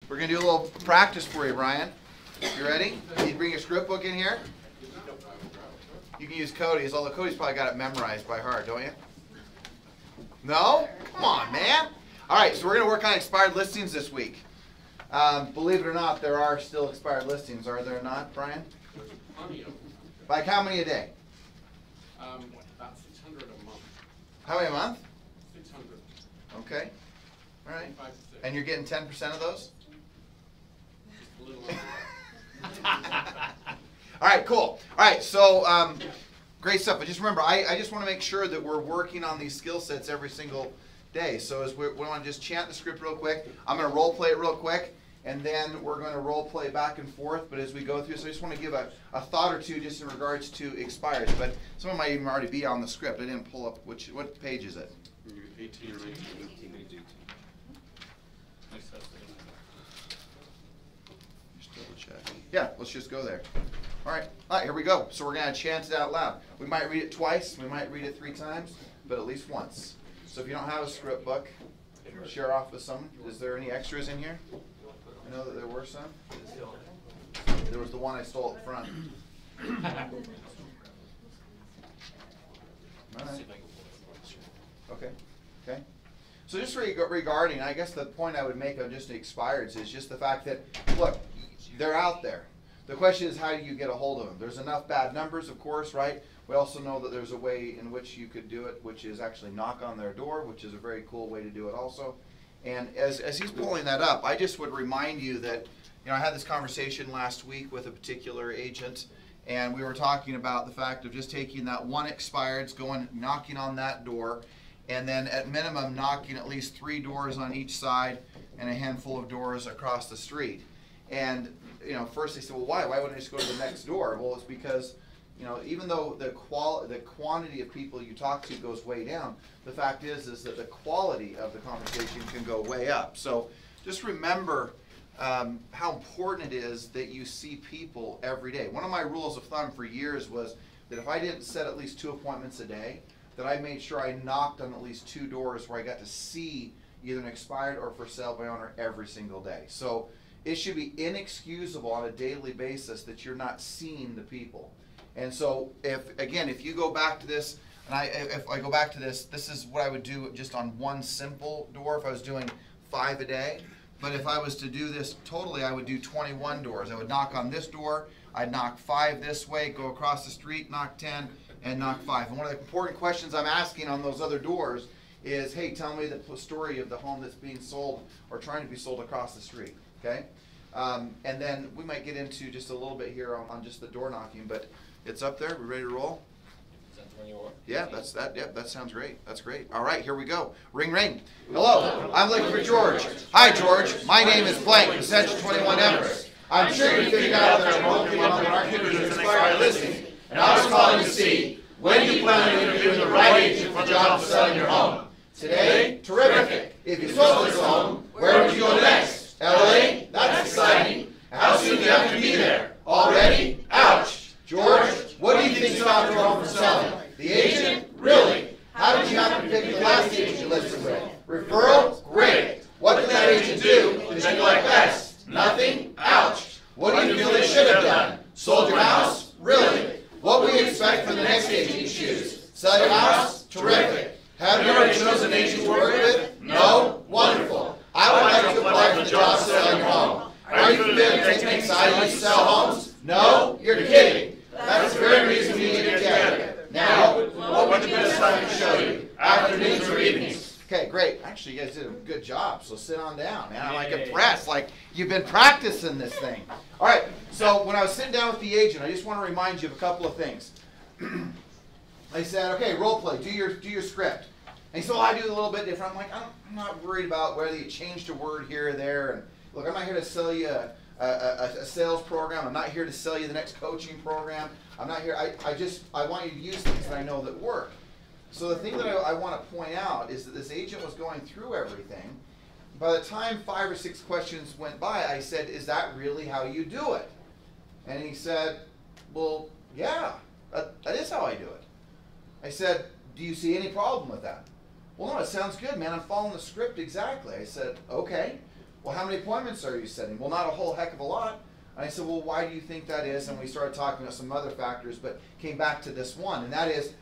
We're going to do a little practice for you, Brian. You ready? You bring your script book in here. You can use Cody's, although Cody's probably got it memorized by heart, don't you? No? Come on, man. All right, so we're going to work on expired listings this week. Believe it or not, there are still expired listings, are there not, Brian? There's plenty of them. Like how many a day? About 600 a month. How many a month? 600. Okay. All right. 5 to 6. And you're getting 10% of those? Just a little under. All right, cool. All right, so great stuff. But just remember, I just want to make sure that we're working on these skill sets every single day. So as we want to just chant the script real quick. I'm going to role play it real quick, and then we're going to role play back and forth. But as we go through, so I just want to give a thought or two just in regards to expires. But some of them might even already be on the script. I didn't pull up what page is it? 18 or 19. 18. Just double check. Yeah, let's just go there. All right, here we go. So we're going to chant it out loud. We might read it twice. We might read it 3 times, but at least once. So if you don't have a script book, share off with someone. Is there any extras in here? I know that there were some. There was the one I stole up front. All right. Okay. Okay. So just regarding, I guess the point I would make on just the expireds is just the fact that, look, they're out there. The question is, how do you get a hold of them? There's enough bad numbers, of course, right? We also know that there's a way in which you could do it, which is actually knock on their door, which is a very cool way to do it also. And as he's pulling that up, I just would remind you that, I had this conversation last week with a particular agent, and we were talking about the fact of just taking that one expired, knocking on that door, and then at minimum knocking at least 3 doors on each side and a handful of doors across the street. And first they said, well, why? Why wouldn't I just go to the next door? Well, it's because, even though the quantity of people you talk to goes way down, the fact is that the quality of the conversation can go way up. So just remember how important it is that you see people every day. One of my rules of thumb for years was that if I didn't set at least 2 appointments a day, that I made sure I knocked on at least 2 doors where I got to see either an expired or for sale by owner every single day. So it should be inexcusable on a daily basis that you're not seeing the people. And so if you go back to this, and if I go back to this, this is what I would do just on one simple door if I was doing 5 a day. But if I was to do this totally, I would do 21 doors. I would knock on this door, I'd knock 5 this way, go across the street, knock 10, and knock 5. And one of the important questions I'm asking on those other doors is, hey, tell me the story of the home that's being sold or trying to be sold across the street. Okay? And then we might get into just a little bit here on just the door knocking, but it's up there. We ready to roll? Is that the one you want? Yeah, that's that. Yep, that sounds great. That's great. All right, here we go. Ring, ring. Hello, I'm looking for George. Hi, George. My name is Blank, from Section 21 Everest. I'm sure you figured out that I'm working on the market with an expired listing, and I was calling to see when you plan on interviewing the right agent for the job of selling your home. Today? Terrific. If you sold this home, where would you go next? LA? That's exciting. How soon do you have to be there? Already? Ouch. George, what do you think stopped your home from selling? The agent? Really? How did you happen to pick the last agent you listed with? Referral? Great. What did that agent do that you like best? Nothing? Ouch. What do you feel they should have done? Sold your house? Really? What would you expect from the next agent you choose? Sell your house? Terrific. Have you already chosen an agent to work with? No? Wonderful. I would like to apply for the job of selling your home. Are you familiar with techniques I use to sell homes? No? You're kidding. That's the very reason we need to get together. Now, what would be the best time to show you? Afternoons or evenings? Okay, great. Actually, you guys did a good job, so sit on down, man. I'm like impressed. Like, you've been practicing this thing. All right, so when I was sitting down with the agent, I just want to remind you of a couple of things. I said, okay, role play, do your script. And he said, well, I do it a little bit different. I'm like, I'm not worried about whether you changed a word here or there. And look, I'm not here to sell you a sales program. I'm not here to sell you the next coaching program. I'm not here. I want you to use things that I know that work. So the thing that I want to point out is that this agent was going through everything. By the time 5 or 6 questions went by, I said, is that really how you do it? And he said, well, yeah, that is how I do it. I said, do you see any problem with that? Well, no, it sounds good, man. I'm following the script exactly. I said, okay. well, how many appointments are you setting? Well, not a whole heck of a lot. And I said, well, why do you think that is? And we started talking about some other factors, but came back to this one, and that is,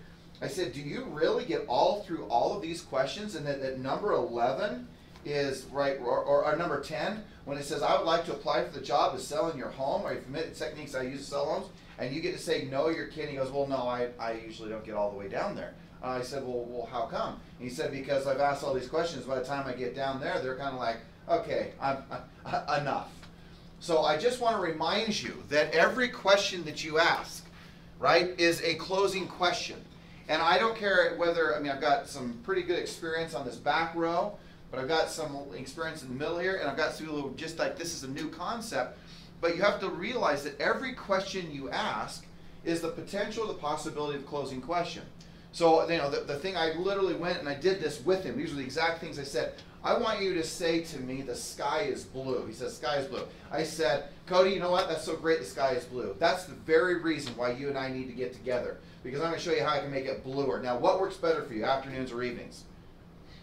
I said, do you really get all through all of these questions? And that number 11 is right, or number 10, when it says, I would like to apply for the job of selling your home, or you familiar with techniques I use to sell homes, and you get to say, no, you're kidding. He goes, well, no, I usually don't get all the way down there. I said, well, how come? And he said, because I've asked all these questions. By the time I get down there, they're kind of like, okay, I'm enough. So I just want to remind you that every question that you ask, right, is a closing question. And I don't care whether, I mean, I've got some pretty good experience on this back row, but I've got some experience in the middle here, and I've got some who just like, this is a new concept. But you have to realize that every question you ask is the potential, the possibility of closing question. So, you know, the thing, I literally went and I did this with him. These are the exact things I said. I want you to say to me, the sky is blue. He says, sky is blue. I said, Cody, you know what? That's so great, the sky is blue. That's the very reason why you and I need to get together, because I'm going to show you how I can make it bluer. Now, what works better for you, afternoons or evenings?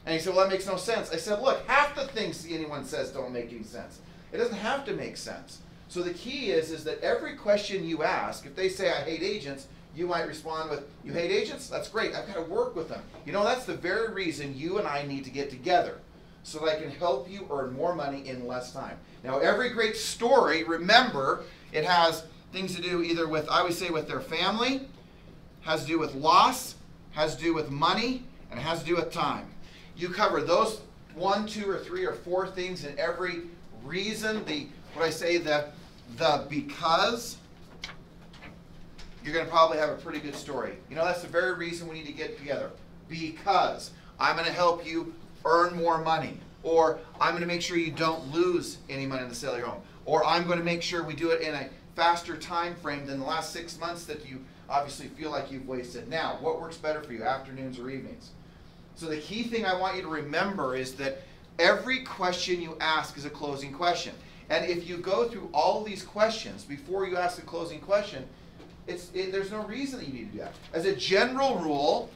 And he said, well, that makes no sense. I said, look, half the things anyone says don't make any sense. It doesn't have to make sense. So the key is that every question you ask, if they say, I hate agents, you might respond with, you hate agents? That's great. I've got to work with them. You know, that's the very reason you and I need to get together, so that I can help you earn more money in less time. Now, every great story, remember, it has things to do either with, I always say, with their family, has to do with loss, has to do with money, and it has to do with time. You cover those 1, 2, or 3, or 4 things in every reason, the because, you're going to probably have a pretty good story. You know, that's the very reason we need to get together. Because I'm going to help you earn more money. Or I'm going to make sure you don't lose any money in the sale of your home. Or I'm going to make sure we do it in a faster time frame than the last 6 months that you obviously feel like you've wasted. Now, what works better for you, afternoons or evenings? So the key thing I want you to remember is that every question you ask is a closing question. And if you go through all of these questions before you ask the closing question, there's no reason that you need to do that. As a general rule,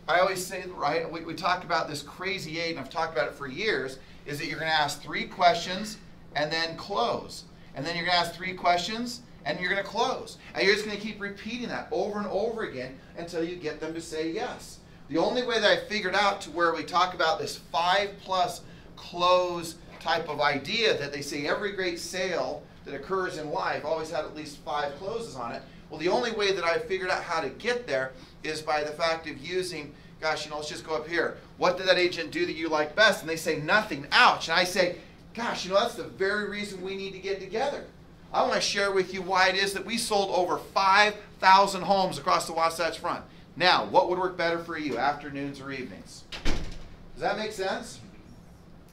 I always say, right, we talked about this crazy 8, and I've talked about it for years, is that you're going to ask 3 questions and then close. And then you're going to ask 3 questions and you're going to close. And you're just going to keep repeating that over and over again until you get them to say yes. The only way that I figured out to where we talk about this 5+ close type of idea, that they say every great sale that occurs in life always had at least 5 closes on it. Well, the only way that I figured out how to get there is by the fact of using, gosh, you know, let's just go up here. What did that agent do that you like best? And they say nothing. Ouch. And I say, gosh, you know, that's the very reason we need to get together. I want to share with you why it is that we sold over 5,000 homes across the Wasatch Front. Now, what would work better for you, afternoons or evenings? Does that make sense?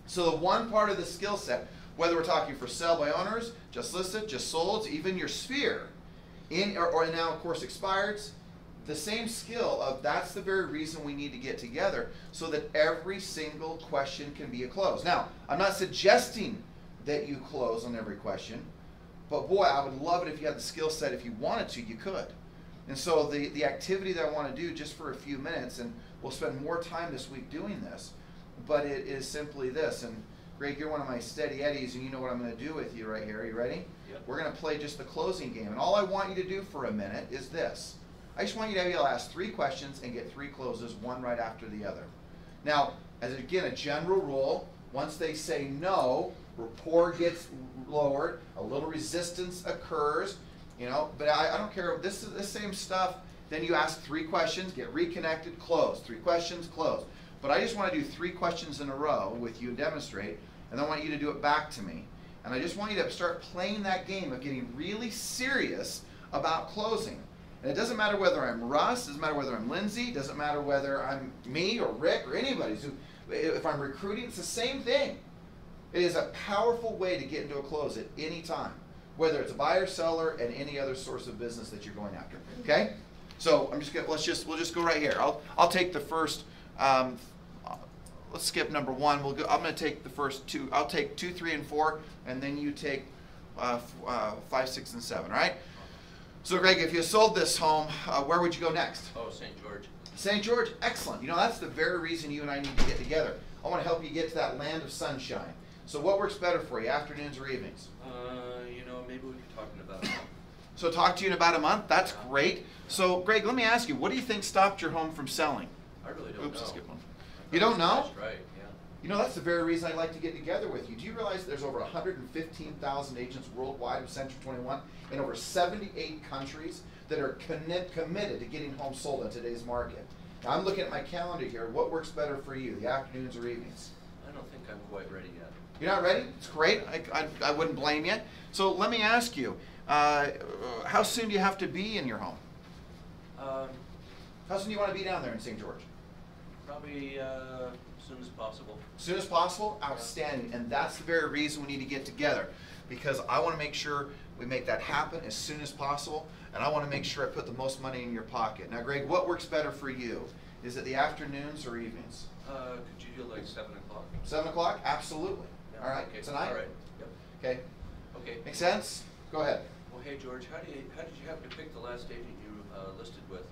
So the one part of the skill set, whether we're talking for sell by owners, just listed, just sold, even your sphere, or now of course expireds, the same skill of that's the very reason we need to get together, so that every single question can be a close. Now, I'm not suggesting that you close on every question, but boy, I would love it if you had the skill set. If you wanted to, you could. And so the activity that I want to do just for a few minutes, and we'll spend more time this week doing this, but it is simply this. And Greg, you're one of my steady eddies, and you know what I'm going to do with you right here. Are you ready? Yep. We're going to play just the closing game. And all I want you to do for a minute is this. I just want you to be able to ask 3 questions and get 3 closes, one right after the other. Now, as again, a general rule, once they say no, rapport gets lowered, a little resistance occurs, you know, but I don't care. This is the same stuff. Then you ask 3 questions, get reconnected, close. 3 questions, close. But I just want to do 3 questions in a row with you and demonstrate, and then I want you to do it back to me. And I just want you to start playing that game of getting really serious about closing. And it doesn't matter whether I'm Russ, it doesn't matter whether I'm Lindsay, it doesn't matter whether I'm me or Rick or anybody. So if I'm recruiting, it's the same thing. It is a powerful way to get into a close at any time, whether it's a buyer, seller, and any other source of business that you're going after. Okay? So I'm just gonna we'll just go right here. I'll take the first. Let's skip number 1. We'll go. I'm going to take the first 2. I'll take 2, 3, and 4, and then you take 5, 6, and 7. All right. So, Greg, if you sold this home, where would you go next? Oh, St. George. St. George, excellent. You know, that's the very reason you and I need to get together. I want to help you get to that land of sunshine. So what works better for you, afternoons or evenings? You know, maybe we could talk in about a month. So talk to you in about a month? That's great. So Greg, let me ask you, what do you think stopped your home from selling? I really don't Oops, know. I skipped one. I You thought don't it was know? priced right, yeah. You know, that's the very reason I like to get together with you. Do you realize there's over 115,000 agents worldwide of Century 21 in over 78 countries that are committed to getting homes sold in today's market? Now, I'm looking at my calendar here. What works better for you, the afternoons or evenings? I don't think I'm quite ready yet. You're not ready? It's great. I wouldn't blame you. So let me ask you, how soon do you have to be in your home? How soon do you want to be down there in St. George? Probably as soon as possible. As soon as possible? Outstanding. And that's the very reason we need to get together, because I want to make sure we make that happen as soon as possible, and I want to make sure I put the most money in your pocket. Now, Greg, what works better for you? Is it the afternoons or evenings? Could you do like 7 o'clock? 7 o'clock? Absolutely. Yeah, All right. okay. Tonight? All right. Yep. Okay. Okay. Make sense? Go ahead. Well, hey George, how did you happen to pick the last agent you listed with?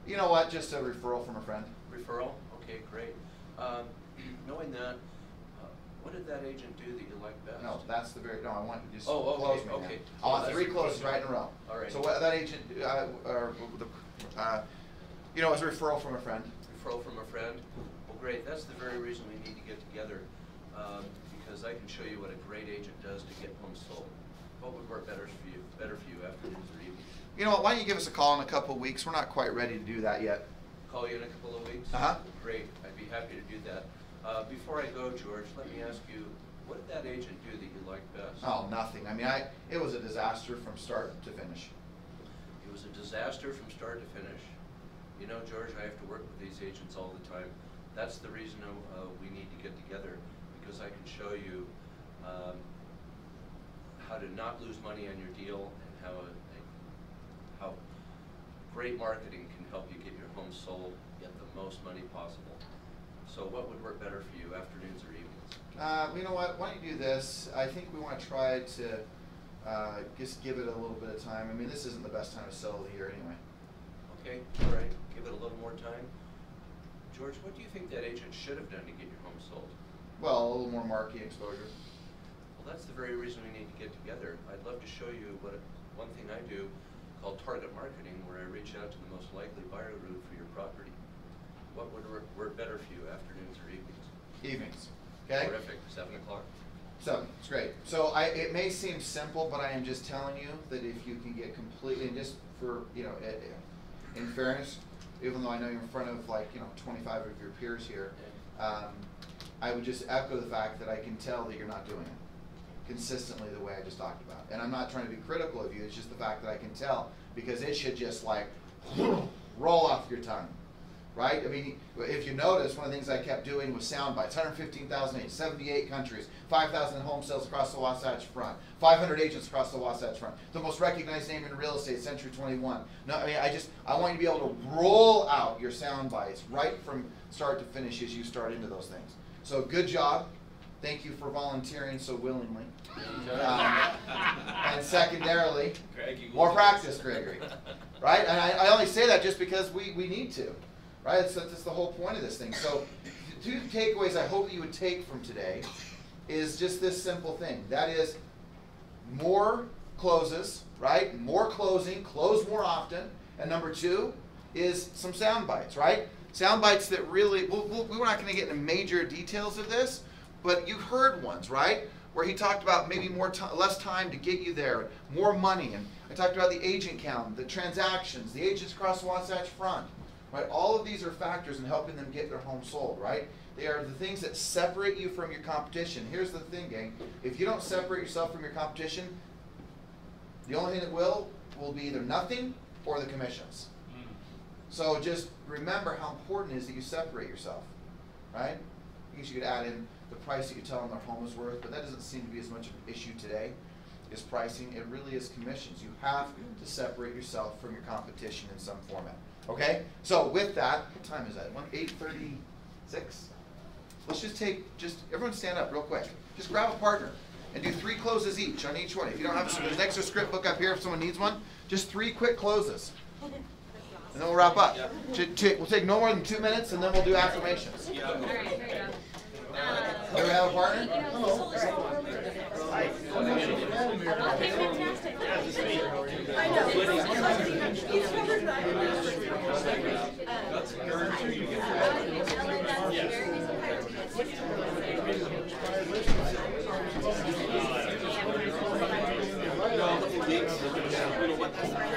You know what? Just a referral from a friend. Referral? Okay, great. Knowing that, what did that agent do that you liked best? No, that's the very, no, I want you to just Oh, okay, close me now. okay. I want That's 3 the closes question. right in a row. All right. So what that agent, you know, it was a referral from a friend. Referral from a friend? Well, great. That's the very reason we need to get together, because I can show you what a great agent does to get homes sold. What would work better for you afternoons or evenings? You know what, why don't you give us a call in a couple of weeks? We're not quite ready to do that yet. Call you in a couple of weeks? Uh-huh. Great. I'd be happy to do that. Before I go, George, let me ask you, what did that agent do that you liked best? Oh, nothing. I mean, it was a disaster from start to finish. It was a disaster from start to finish. You know, George, I have to work with these agents all the time. That's the reason we need to get together, because I can show you how to not lose money on your deal and how great marketing can help you get your home sold, get the most money possible. So what would work better for you, afternoons or evenings? You know what, why don't you do this? I think we want to try to just give it a little bit of time. I mean, this isn't the best time to sell of the year anyway. Okay, all right, give it a little more time. George, what do you think that agent should have done to get your home sold? Well, a little more marketing exposure. Well, that's the very reason we need to get together. I'd love to show you one thing I do called target marketing, where I reach out to the most likely buyer route for your property. What would work better for you, afternoons or evenings? Evenings, okay? Terrific, 7 o'clock? 7, it's great. So it may seem simple, but I am just telling you that if you can get completely, and just for, you know, in fairness, even though I know you're in front of, like, you know, 25 of your peers here, I would just echo the fact that I can tell that you're not doing it consistently the way I just talked about. And I'm not trying to be critical of you, it's just the fact that I can tell, because it should just like roll off your tongue, right? I mean, if you notice, one of the things I kept doing was sound bites. 115,000 agents, 78 countries, 5,000 home sales across the Wasatch Front, 500 agents across the Wasatch Front, the most recognized name in real estate, Century 21. No, I mean, I want you to be able to roll out your sound bites right from start to finish as you start into those things. So good job. Thank you for volunteering so willingly. And secondarily, more practice, Gregory. Right? And I only say that just because we need to. Right? That's the whole point of this thing. So 2 takeaways I hope that you would take from today is just this simple thing. That is more closes, right? More closing, close more often. And number 2 is some sound bites, right? Sound bites that really, we're not going to get into major details of this, but you've heard ones, right? Where he talked about maybe less time to get you there, more money, and I talked about the agent count, the transactions, the agents across the Wasatch Front, right? All of these are factors in helping them get their home sold, right? They are the things that separate you from your competition. Here's the thing, gang. If you don't separate yourself from your competition, the only thing that will be either nothing or the commissions. So just remember how important it is that you separate yourself, right? I guess you could add in the price that you tell them their home is worth, but that doesn't seem to be as much of an issue today, is pricing. It really is commissions. You have to separate yourself from your competition in some format. Okay? So with that, what time is that? 8:36? Let's just everyone stand up real quick. Just grab a partner and do 3 closes each on each one. If you don't have, there's an extra script book up here if someone needs one. Just 3 quick closes. And then we'll wrap up. We'll take no more than 2 minutes, and then we'll do affirmations. All right, here we go. Ever have a partner? Okay, fantastic. I know. He's covered that.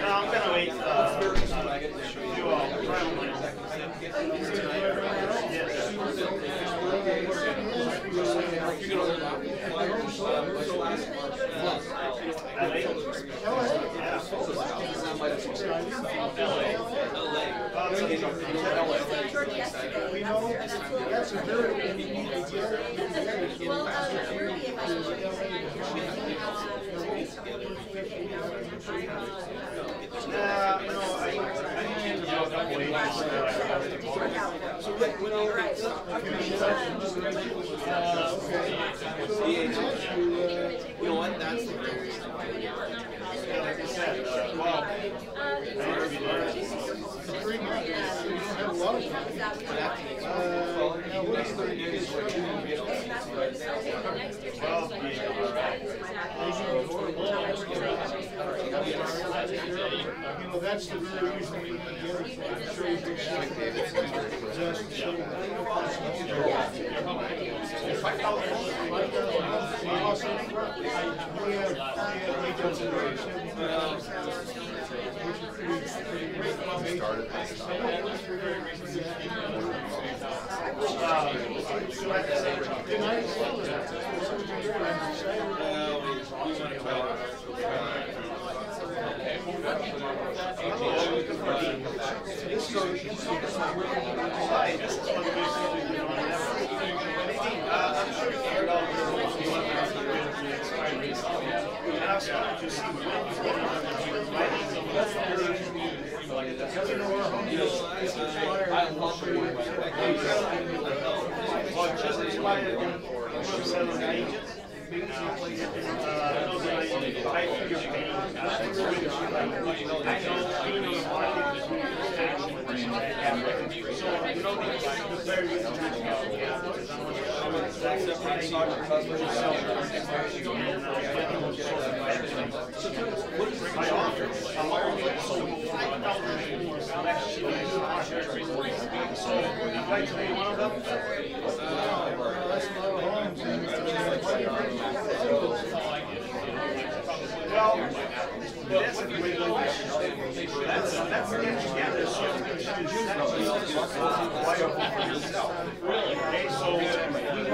I'm gonna wait. Do all trial You know what? That's the greatest thing. Like I said, well, 3 months. We don't have a lot of time. Now, what is the you know, that's the very reason we need to get it. I'm sure you can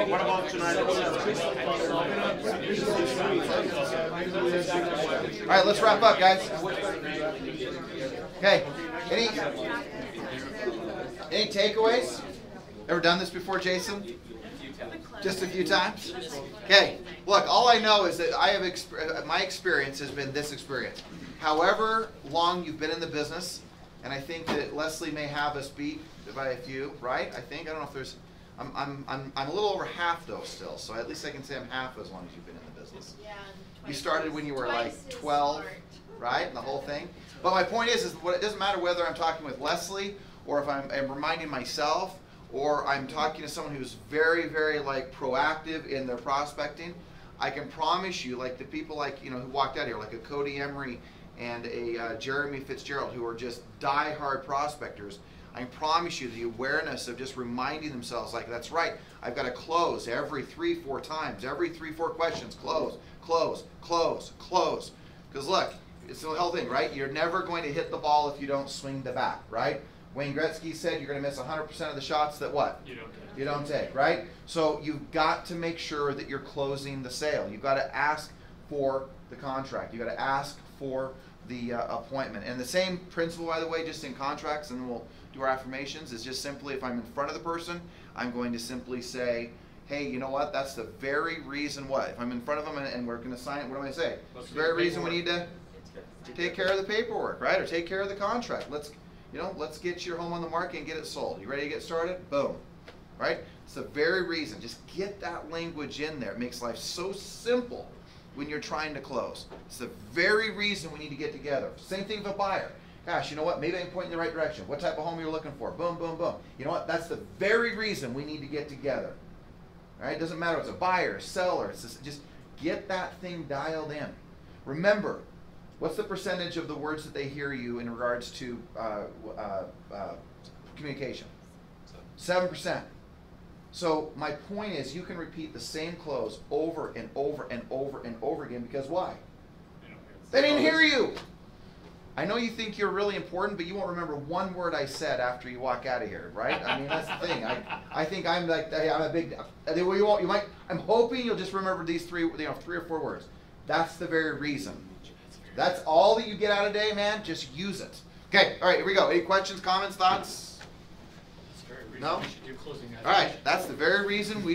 what about tonight? All right, let's wrap up, guys. Okay, any takeaways? Ever done this before, Jason? Just a few times? Okay, look, all I know is that I have my experience has been this experience. However long you've been in the business, and I think that Leslie may have us beat by a few, right? I don't know if there's, I'm a little over half though still, so at least I can say I'm half as long as you've been in the business. Yeah. You started when you were like 12, right? And the whole thing. But my point is what it doesn't matter whether I'm talking with Leslie or if I'm reminding myself or I'm talking to someone who's very, very like proactive in their prospecting. I can promise you, like the people like who walked out here, like a Cody Emery and a Jeremy Fitzgerald, who are just die-hard prospectors. I can promise you the awareness of just reminding themselves, like, that's right, I've got to close every 3-4 times, every 3-4 questions, close, close, close, close. Because look, it's the whole thing, right? You're never going to hit the ball if you don't swing the bat, right? Wayne Gretzky said you're going to miss 100% of the shots that what? You don't take, right? So you've got to make sure that you're closing the sale. You've got to ask for the contract. You've got to ask for the appointment. And the same principle, by the way, just in contracts, and we'll do our affirmations, is just simply if I'm in front of the person, I'm going to simply say, hey, you know what? That's the very reason what? If I'm in front of them and we're going to sign it, what do I say? It's the very reason we need to take care of the paperwork, right? Or take care of the contract. Let's get your home on the market and get it sold. You ready to get started? Boom. Right? It's the very reason. Just get that language in there. It makes life so simple when you're trying to close. It's the very reason we need to get together. Same thing with a buyer. Gosh, you know what? Maybe I can point in the right direction. What type of home you're looking for? Boom, boom, boom. You know what? That's the very reason we need to get together. Right? It doesn't matter if it's a buyer, seller. It's just get that thing dialed in. Remember, what's the percentage of the words that they hear you in regards to communication? 7%. So my point is, you can repeat the same close over and over and over and over again, because why? They didn't hear you. I know you think you're really important, but you won't remember one word I said after you walk out of here, right? I mean, that's the thing. I think I'm like, I'm a big. You won't. You might. I'm hoping you'll just remember these three, 3 or 4 words. That's the very reason. That's all that you get out of the day, man. Just use it. Okay. All right. Here we go. Any questions, comments, thoughts? No. All right. That's the very reason we